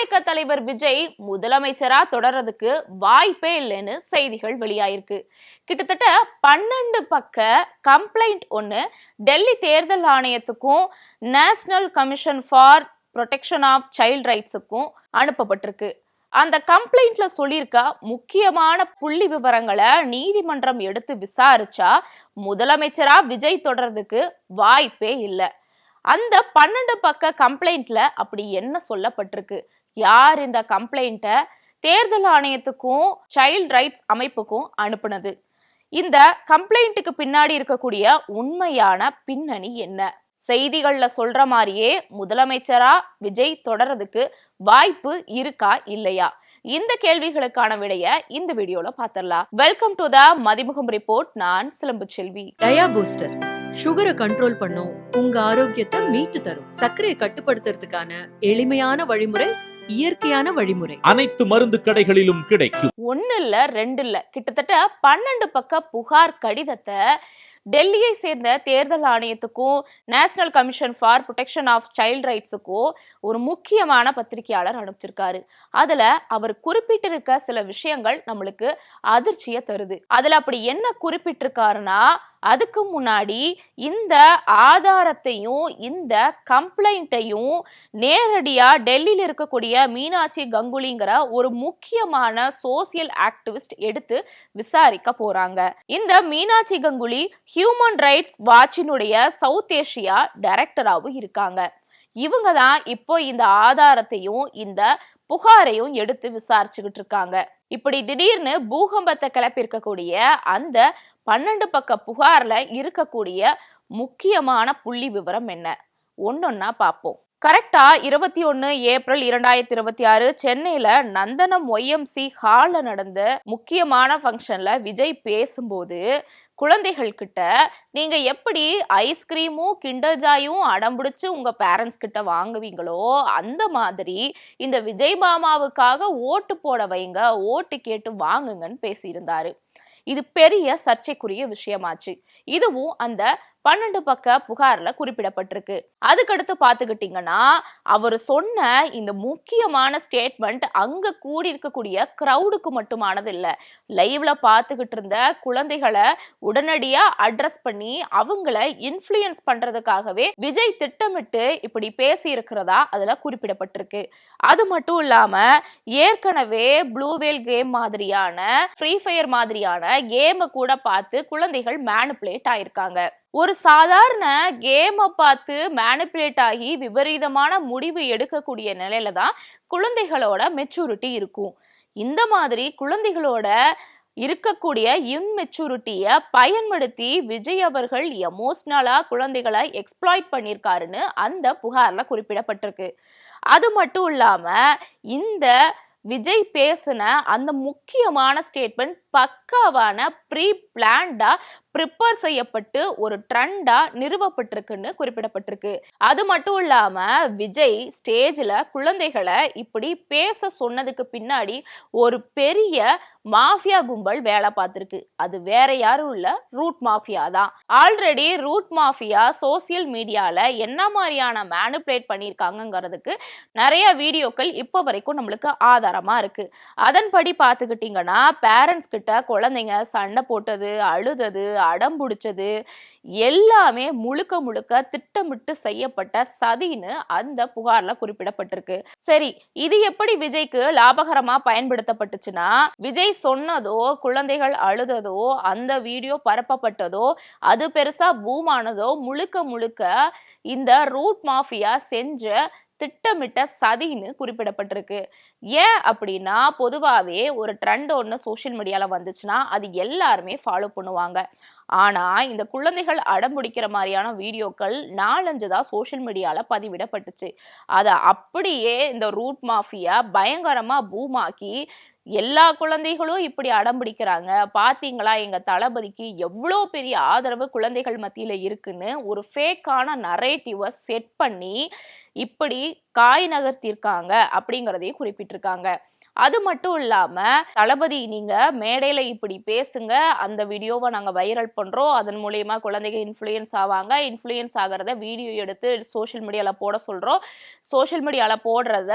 தாவேக தலைவர் விஜய் முதலமைச்சரா தொடர்றதுக்கு வாய்ப்பே இல்லைன்னு செய்திகள் வெளியாயிருக்கு. கிட்டத்தட்ட 12 பக்க கம்ப்ளைண்ட் ஒன்னு டெல்லி தேர்தல் ஆணையத்துக்கும் national commission for protection of child ரைட்ஸுக்கும் அனுப்பப்பட்டிருக்கு. அந்த கம்ப்ளைண்ட்ல சொல்லியிருக்க முக்கியமான புள்ளி விவரங்களை நீதிமன்றம் எடுத்து விசாரிச்சா முதலமைச்சரா விஜய் தொடர்றதுக்கு வாய்ப்பே இல்லை. அந்த 12 பக்க கம்ப்ளைண்ட்ல அப்படி என்ன சொல்லப்பட்டிருக்கு, யார் இந்த கம்ப்ளைண்ட்டை தேர்தல் ஆணையத்துக்கும் சைல்ட் ரைட்ஸ் அமைப்புக்கும் அனுப்புனது, இந்த கம்ப்ளைண்ட்டுக்கு பின்னாடி இருக்கக்கூடிய உண்மையான பின்னணி என்ன, செய்திகள்ல சொல்ற மாதிரியே முதலமைச்சரா விஜய் தொடர்றதுக்கு வாய்ப்பு இருக்கா இல்லையா, இந்த கேள்விகளுக்கான விடைய இந்த வீடியோல பாத்திரலாம். Welcome to the Mathimugam report. நான் சிலம்பு செல்வி. டயா பூஸ்டர் சுகரை கண்ட்ரோல் பண்ணும், உங்க ஆரோக்கியத்தை மீட்டு தரும். சர்க்கரையை கட்டுப்படுத்துறதுக்கான எளிமையான வழிமுறை, இயற்கையான வழிமுறை. அனைத்து மருந்து கடைகளிலும் கிடைக்கும். 1 இல்ல 2 இல்ல, கிட்டத்தட்ட 12 பக்க புகார் கடிதத்தை டெல்லியை சேர்ந்த தேர்தல் ஆணையத்துக்கும் national commission for protection of child ரைட்ஸுக்கும் ஒரு முக்கியமான பத்திரிகையாளர் அனுப்பிச்சிருக்காரு. அதுல அவர் குறிப்பிட்டிருக்க சில விஷயங்கள் நம்மளுக்கு அதிர்ச்சியை தருது. அதுல அப்படி என்ன குறிப்பிட்டிருக்காருன்னா, அதுக்கு முன்னாடி இந்த ஆதாரத்தையும் இந்த கம்ப்ளைண்ட்டையும் நேரடியா டெல்லியில் இருக்கக்கூடிய மீனாட்சி கங்குலிங்கிற ஒரு முக்கியமான சோசியல் ஆக்டிவிஸ்ட் எடுத்து விசாரிக்க போறாங்க. இந்த மீனாட்சி கங்குலி ஹியூமன் ரைட்ஸ் வாட்சினுடைய சவுத் ஏசியா டைரக்டராகவும் இருக்காங்க. இவங்க தான் இப்போ இந்த ஆதாரத்தையும் இந்த புகாரையும் எடுத்து விசாரிச்சுக்கிட்டு இருக்காங்க. இப்படி திடீர்னு பூகம்பத்தை கிளப்பியிருக்கக்கூடிய அந்த 12 பக்க புகார்ல இருக்கக்கூடிய முக்கியமான புள்ளி விவரம் என்ன, ஒன்னொன்னா பார்ப்போம். கரெக்டா 21 ஏப்ரல் 2026 சென்னையில நந்தனம் YMC ஹால்ல நடந்த முக்கியமான ஃபங்க்ஷன்ல விஜய் பேசும்போது குழந்தைகள் கிட்ட நீங்க எப்படி ஐஸ்கிரீமும் கிண்டர் ஜாயும் அடம்பிடிச்சு உங்க பேரண்ட்ஸ் கிட்ட வாங்குவீங்களோ அந்த மாதிரி இந்த விஜய் மாமாவுக்காக ஓட்டு போட வைங்க, ஓட்டு கேட்டு வாங்குங்கன்னு பேசியிருந்தாரு. இது பெரிய சர்ச்சைக்குரிய விஷயமாச்சு. இதுவும் அந்த 12 பக்க புகார்ல குறிப்பிடப்பட்டிருக்கு. அதுக்கடுத்து பாத்துக்கிட்டீங்கன்னா, அவர் சொன்ன இந்த முக்கியமான ஸ்டேட்மெண்ட் அங்க கூடி இருக்கக்கூடிய கிரௌடுக்கு மட்டுமானது இல்ல, லைவ்ல பாத்துக்கிட்டு இருந்த குழந்தைகளை உடனடியா அட்ரஸ் பண்ணி அவங்கள இன்ஃப்ளூயன்ஸ் பண்றதுக்காகவே விஜய் திட்டமிட்டு இப்படி பேசி இருக்கிறதா அதுல குறிப்பிடப்பட்டிருக்கு. அது மட்டும் இல்லாம ஏற்கனவே ப்ளூவேல் கேம் மாதிரியான, ஃப்ரீ ஃபயர் மாதிரியான கேமை கூட பார்த்து குழந்தைகள் மேனிபுலேட் ஆயிருக்காங்க. ஒரு சாதாரண கேமை பார்த்து மேனிபுலேட் ஆகி விபரீதமான முடிவு எடுக்கக்கூடிய நிலையில தான் குழந்தைகளோட மெச்சூரிட்டி இருக்கும். இந்த மாதிரி குழந்தைகளோட இருக்கக்கூடிய இன்மெச்சூரிட்டிய பயன்படுத்தி விஜய் அவர்கள் எமோஷனலா குழந்தைகளை எக்ஸ்ப்ளாய்ட் பண்ணியிருக்காருன்னு அந்த புகார்ல குறிப்பிடப்பட்டிருக்கு. அது மட்டும் இல்லாம இந்த விஜய் பேசின அந்த முக்கியமான ஸ்டேட்மெண்ட் பக்காவான ப்ரீ பிளான்டா ப்ரிப்பேர் செய்யப்பட்டு ஒரு ட்ரெண்டா நிறுவப்பட்டிருக்குன்னு குறிப்பிடப்பட்டிருக்கு. அது மட்டும் இல்லாம விஜய் ஸ்டேஜ்ல குழந்தைகளை இப்படி பேச சொன்னதுக்கு பின்னாடி ஒரு பெரிய மாஃபியா கும்பல் வேலை பார்த்திருக்கு. அது வேற யாரும் இல்ல, ரூட் மாஃபியா தான். ஆல்ரெடி ரூட் மாஃபியா சோசியல் மீடியால என்ன மாதிரியான மேனிபுலேட் பண்ணியிருக்காங்கிறதுக்கு நிறைய வீடியோக்கள் இப்போ வரைக்கும் நம்மளுக்கு ஆதாரமா இருக்கு. அதன்படி பார்த்துக்கிட்டீங்கன்னா, பேரண்ட்ஸ் கிட்ட குழந்தைங்க சண்டை போட்டது, அழுதது, அடம் பிடிச்சது எல்லாமே முழுக்க முழுக்க திட்டமிட்டு செய்யப்பட்ட சதின்னு அந்த புகார்ல குறிப்பிடப்பட்டிருக்கு. சரி, இது எப்படி விஜய்க்கு லாபகரமா பயன்படுத்தப்பட்டுச்சுன்னா, விஜய் சொன்னதோ, குழந்தைகள் அழுததோ, அந்த வீடியோ பரப்பப்பட்டதோ, அது பெருசா பூமானதோ முழுக்க முழுக்க இந்த ரூட் மாஃபியா செஞ்ச திட்டமிட்ட சதின்னு குறிப்பிடப்பட்டிருக்கு. ஏன் அப்படின்னா, பொதுவாகவே ஒரு ட்ரெண்ட் ஒன்று சோஷியல் மீடியால வந்துச்சுன்னா அது எல்லாருமே ஃபாலோ பண்ணுவாங்க. ஆனா இந்த குழந்தைகள் அடம்பிடிக்கிற மாதிரியான வீடியோக்கள் 4-5 தான் சோஷியல் மீடியால பதிவிடப்பட்டுச்சு. அதை அப்படியே இந்த ரூட் மாஃபியா பயங்கரமா பூமாக்கி எல்லா குழந்தைகளும் இப்படி அடம்பிடிக்கிறாங்க, பாத்தீங்களா எங்க தளபதிக்கு எவ்வளோ பெரிய ஆதரவு குழந்தைகள் மத்தியில இருக்குன்னு ஒரு ஃபேக்கான நரேட்டிவை செட் பண்ணி இப்படி காய் நகர்த்திருக்காங்க அப்படிங்கிறதையும் குறிப்பிட்டிருக்காங்க. அது மட்டும் இல்லாம தளபதி நீங்க மேடையில இப்படி பேசுங்க, அந்த வீடியோவை நாங்க வைரல் பண்றோம், அதன் மூலியமா குழந்தைங்க இன்ஃப்ளூயன்ஸ் ஆவாங்க, இன்ஃப்ளூயன்ஸ் ஆகிறத வீடியோ எடுத்து சோஷியல் மீடியால போட சொல்றோம், சோஷியல் மீடியால போடுறத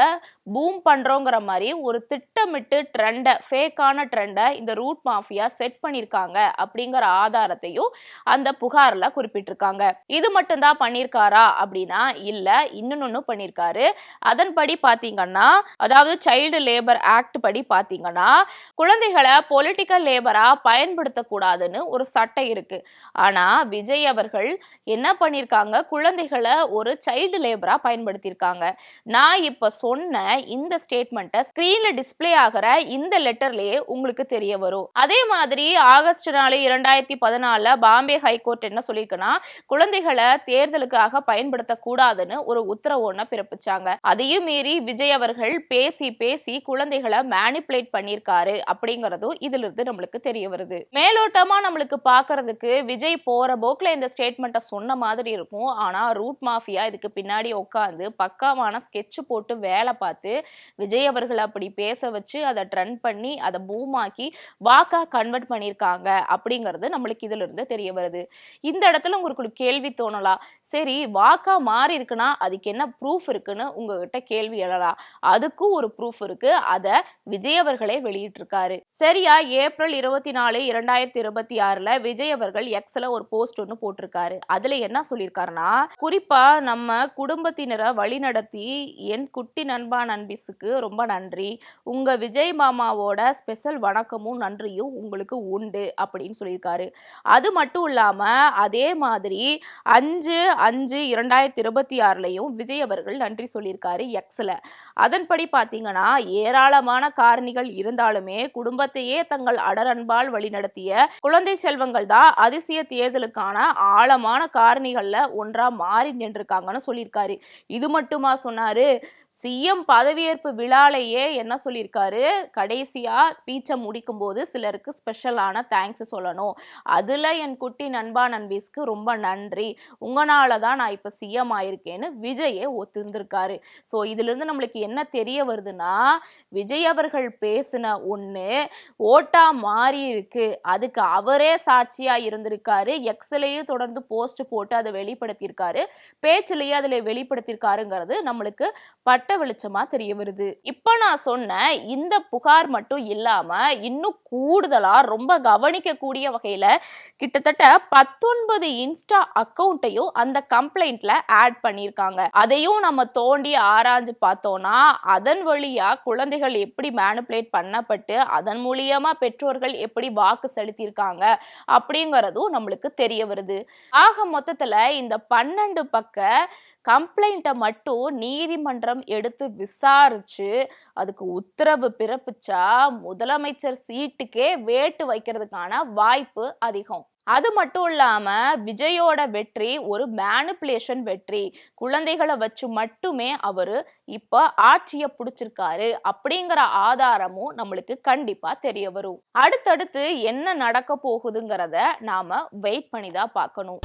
பூம் பண்றோங்கிற மாதிரி ஒரு திட்டமிட்டு ட்ரெண்டை, ஃபேக்கான ட்ரெண்டை இந்த ரூட் மாஃபியா செட் பண்ணியிருக்காங்க அப்படிங்கிற ஆதாரத்தையும் அந்த புகார்ல குறிப்பிட்டிருக்காங்க. இது மட்டும்தான் பண்ணியிருக்காரா அப்படின்னா இல்ல, இன்னொன்னு பண்ணியிருக்காரு. அதன்படி பாத்தீங்கன்னா, அதாவது சைல்டு லேபர் ஆக்ட் படி பாத்தீங்கன்னா, குழந்தைகளை பொலிட்டிக்கல் லேபரா பயன்படுத்தக்கூடாதுன்னு ஒரு சட்டம் இருக்கு. ஆனா விஜய் அவர்கள் என்ன பண்ணிருக்காங்க, குழந்தைகளை ஒரு சைல்டு லேபரா பயன்படுத்தியிருக்காங்க. நான் இப்ப சொன்ன இந்த ஸ்டேட்மெண்ட்டை ஸ்கிரீன்ல டிஸ்பிளே ஆகிற இந்த லெட்டர்லயே உங்களுக்கு தெரிய வரும். அதே மாதிரி ஆகஸ்ட் 4, 2014 பாம்பே ஹைகோர்ட் என்ன சொல்லியிருக்குன்னா, குழந்தைகளை தேர்தலுக்காக பயன்படுத்தக்கூடாதுன்னு ஒரு உத்தரவு ஒண்ண பிறப்பிச்சாங்க. அதையும் மீறி விஜய் அவர்கள் பேசி குழந்தைகளை மேனிப்புலேட் பண்ணியிருக்காரு அப்படிங்கறதும் இதுல இருந்து நம்மளுக்கு தெரிய வருது. மேலோட்டமா நம்மளுக்கு பாக்குறதுக்கு விஜய் போற போக்குல இந்த ஸ்டேட்மெண்ட்டை சொன்ன மாதிரி இருக்கும். ஆனா ரூட் மாஃபியா இதுக்கு பின்னாடி உட்காந்து பக்காவான ஸ்கெட்ச் போட்டு வேலை பார்த்து விஜய் அவர்கள் அப்படி பேச வச்சு அதை ட்ரெண்ட் பண்ணி அதை பூமாக்கி வாக்கா கன்வெர்ட் பண்ணியிருக்காங்க அப்படிங்கிறது நம்மளுக்கு இதுல இருந்து தெரிய வருது. இந்த இடத்துல உங்களுக்கு கேள்வி தோணலாம், சரி வாக்கா மாறி இருக்குன்னா அதுக்கு என்ன ப்ரூஃப் இருக்குன்னு உங்ககிட்ட கேள்வி எழலாம். அதுக்கும் ஒரு ப்ரூஃப் இருக்கு. அதை விஜய் அவர்களே வெளியிட்டிருக்காரு. சரியா ஏப்ரல் 24, 2026 விஜய் அவர்கள் எக்ஸ்ல ஒரு போஸ்ட் ஒன்று போட்டிருக்காரு. அதுல என்ன சொல்லியிருக்காருன்னா, குறிப்பா நம்ம குடும்பத்தினரை வழிநடத்தி என் குட்டி நண்பா நண்பிஸுக்கு ரொம்ப நன்றி. உங்க விஜய் மாமாவோட ஸ்பெஷல் வணக்கமும் நன்றியும் உங்களுக்கு உண்டு அப்படின்னு சொல்லியிருக்காரு. அது மட்டும் இல்லாம அதே மாதிரி 5/5/2026 விஜய் அவர்கள் நன்றி சொல்லியிருக்காரு எக்ஸ்ல. அதன்படி பாத்தீங்கன்னா, ஏராளமான காரணிகள் இருந்தாலுமே குடும்பத்தையே தங்கள் அடரன்பால் வழிநடத்திய குழந்தை செல்வங்கள் தான் அதிசய தேர்தலுக்கான ஆழமான காரணிகள்ல ஒன்றா மாறி நின்றுருக்காங்கன்னு சொல்லியிருக்காரு. இது மட்டுமா சொன்னாரு, சிஎம் பதவியேற்பு விழாலேயே என்ன சொல்லியிருக்காரு, கடைசியா ஸ்பீச்சை முடிக்கும் போது சிலருக்கு ஸ்பெஷலான தேங்க்ஸ் சொல்லணும், அதுல என் குட்டி நண்பா நண்பீஸ்க்கு ரொம்ப நன்றி, உங்களால தான் நான் இப்ப சிஎம் ஆயிருக்கேன்னு விஜயே ஒத்துந்திருக்காரு. ஸோ இதுல இருந்து நம்மளுக்கு என்ன தெரிய வருதுன்னா, விஜய் அவர்கள் பேசின ஒண்ணு ஓட்டா மாறி இருக்கு, அதுக்கு அவரே சாட்சியா இருந்திருக்காரு. எக்ஸ்லயும் தொடர்ந்து போஸ்ட் போட்டு அதை வெளிப்படுத்தியிருக்காரு, பேச்சிலேயே அதுல வெளிப்படுத்தியிருக்காருங்கிறது நம்மளுக்கு பட்ட வெளிச்சமா தெரிய வருது. இப்ப நான் சொன்ன இந்த புகார் மட்டும் இல்லாம இன்னும் கூடுதலா ரொம்ப கவனிக்க கூடிய வகையில கிட்டத்தட்ட 19 இன்ஸ்டா அக்கௌண்ட்டையும் அந்த கம்ப்ளைண்ட்ல ஆட் பண்ணியிருக்காங்க. அதையும் நம்ம தோண்டி ஆராய்ஞ்சு பார்த்தோம்னா, அதன் வழியா குழந்தைகள் எப்படி மேனிப்புலேட் பண்ணப்பட்டு அதன் மூலியமா பெற்றோர்கள் எப்படி வாக்கு செலுத்தியிருக்காங்க அப்படிங்கறதும் நம்மளுக்கு தெரிய வருது. ஆக மொத்தத்துல இந்த 12 பக்க கம்ப்ளைண்ட்டை மட்டும் நீதிமன்றம் எடுத்து விசாரிச்சு அதுக்கு உத்தரவு பிறப்பிச்சா முதலமைச்சர் சீட்டுக்கே வேட்டு வைக்கிறதுக்கான வாய்ப்பு அதிகம். அது மட்டும் இல்லாம விஜயோட வெற்றி ஒரு மேனிப்புலேஷன் வெற்றி, குழந்தைகளை வச்சு மட்டுமே அவரு இப்ப ஆட்சியை பிடிச்சிருக்காரு அப்படிங்கிற ஆதாரமும் நம்மளுக்கு கண்டிப்பா தெரிய வரும். அடுத்தடுத்து என்ன நடக்க போகுதுங்கிறத நாம வெயிட் பண்ணி தான் பார்க்கணும்.